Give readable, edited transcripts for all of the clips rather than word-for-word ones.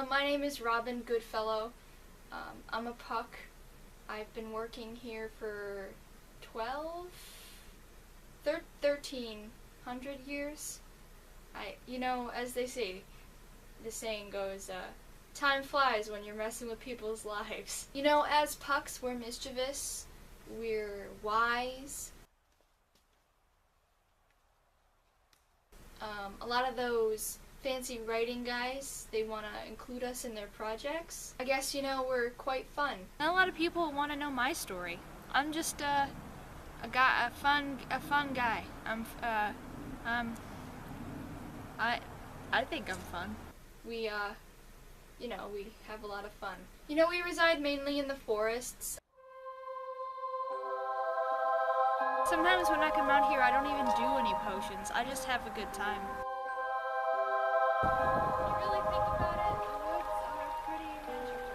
My name is Robin Goodfellow. I'm a puck. I've been working here for 1,300 years. As they say, the saying goes, time flies when you're messing with people's lives. As pucks, we're mischievous, we're wise. A lot of those fancy writing guys, they want to include us in their projects. I guess, we're quite fun. Not a lot of people want to know my story. I'm just a fun guy. I think I'm fun. We have a lot of fun. We reside mainly in the forests. Sometimes when I come out here, I don't even do any potions. I just have a good time. You really think about it, the woods are pretty magical.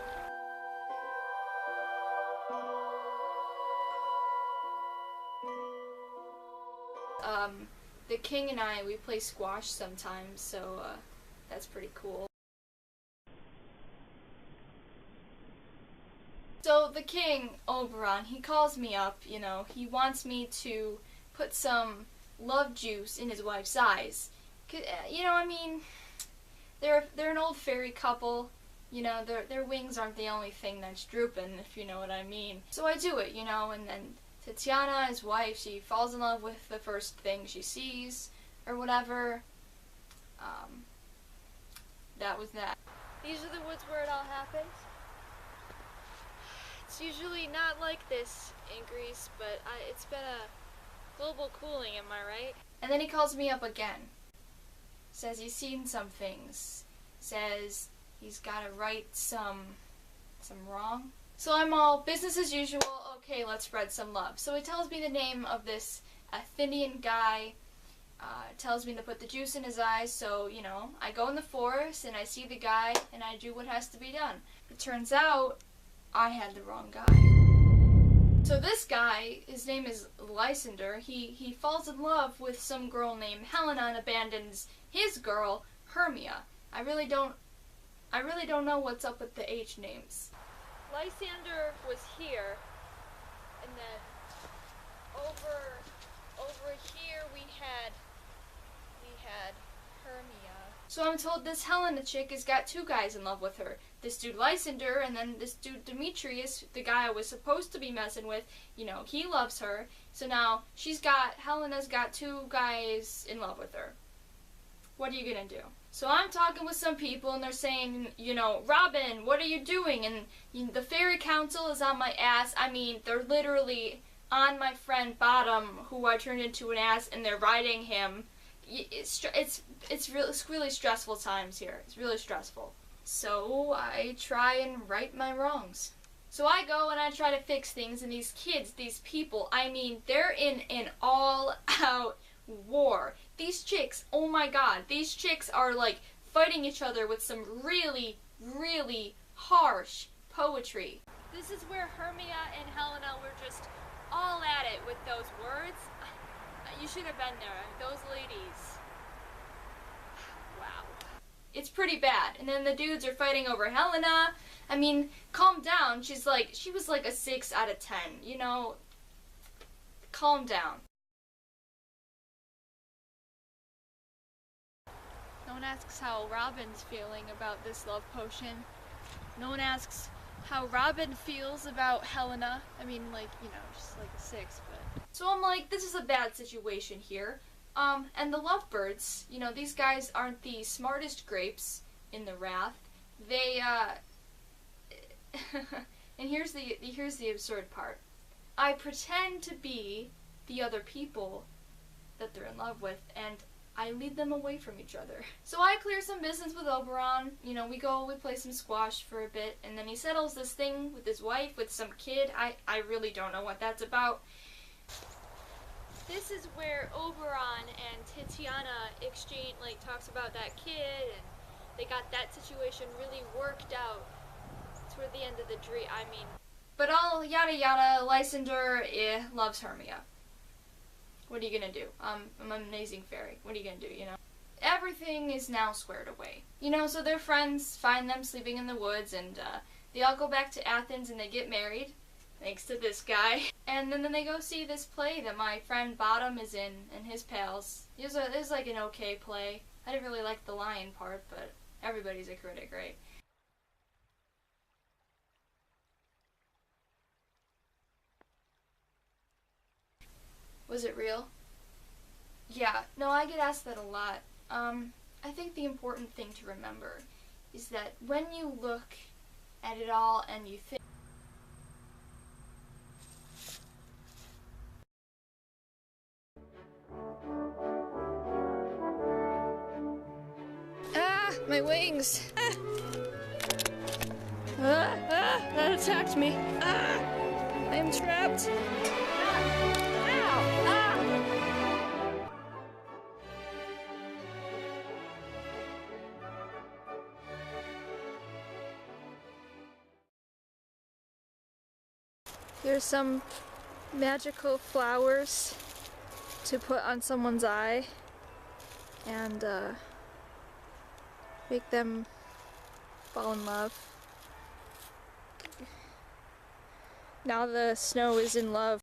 The king and I, we play squash sometimes, so that's pretty cool. So the king, Oberon, he calls me up, he wants me to put some love juice in his wife's eyes. They're an old fairy couple, their wings aren't the only thing that's drooping, if you know what I mean. So I do it, and then Tatiana, his wife, she falls in love with the first thing she sees, or whatever. That was that. These are the woods where it all happens. It's usually not like this in Greece, but it's been a global cooling, am I right? And then he calls me up again. Says he's seen some things. Says he's gotta right some wrong. So I'm all business as usual, okay, let's spread some love. So he tells me the name of this Athenian guy, tells me to put the juice in his eyes, so, I go in the forest and I see the guy and I do what has to be done. It turns out I had the wrong guy. So this guy, his name is Lysander, he falls in love with some girl named Helena and abandons his girl, Hermia. I really don't know what's up with the H names. Lysander was here, and then over here we had Hermia. So I'm told this Helena chick has got two guys in love with her. This dude Lysander, and then this dude Demetrius, the guy I was supposed to be messing with, he loves her. So now Helena's got two guys in love with her. What are you gonna do? So I'm talking with some people and they're saying, Robin, what are you doing? And the fairy council is on my ass. They're literally on my friend Bottom, who I turned into an ass, and they're riding him. It's really stressful times here. It's really stressful. So I try and right my wrongs. So I go and I try to fix things, and these kids, these people, they're in an all-out war. These chicks, oh my god, these chicks are like fighting each other with some really, really harsh poetry. This is where Hermia and Helena were just all at it with those words. You should have been there. Those ladies. Wow. It's pretty bad. And then the dudes are fighting over Helena. Calm down. She was like a 6 out of 10, Calm down. No one asks how Robin's feeling about this love potion. No one asks how Robin feels about Helena. Just like a 6, but... So I'm like, this is a bad situation here. And the lovebirds, these guys aren't the smartest grapes in the wrath. They, and here's the absurd part. I pretend to be the other people that they're in love with, and I lead them away from each other. So I clear some business with Oberon. We play some squash for a bit, and then he settles this thing with his wife, with some kid. I really don't know what that's about. This is where Oberon and Tatiana talks about that kid, and they got that situation really worked out toward the end of the dream. But all yada yada, Lysander loves Hermia. What are you gonna do? I'm an amazing fairy. What are you gonna do, everything is now squared away. You know, so their friends find them sleeping in the woods, and they all go back to Athens and they get married, thanks to this guy. And then they go see this play that my friend Bottom is in, and his pals. It was like an okay play. I didn't really like the lion part, but everybody's a critic, right? Was it real? Yeah, no, I get asked that a lot. I think the important thing to remember is that when you look at it all and you think, Ah, my wings! That attacked me. Ah, I am trapped. Ow! Ah! Here's some magical flowers to put on someone's eye and make them fall in love. Now the snow is in love.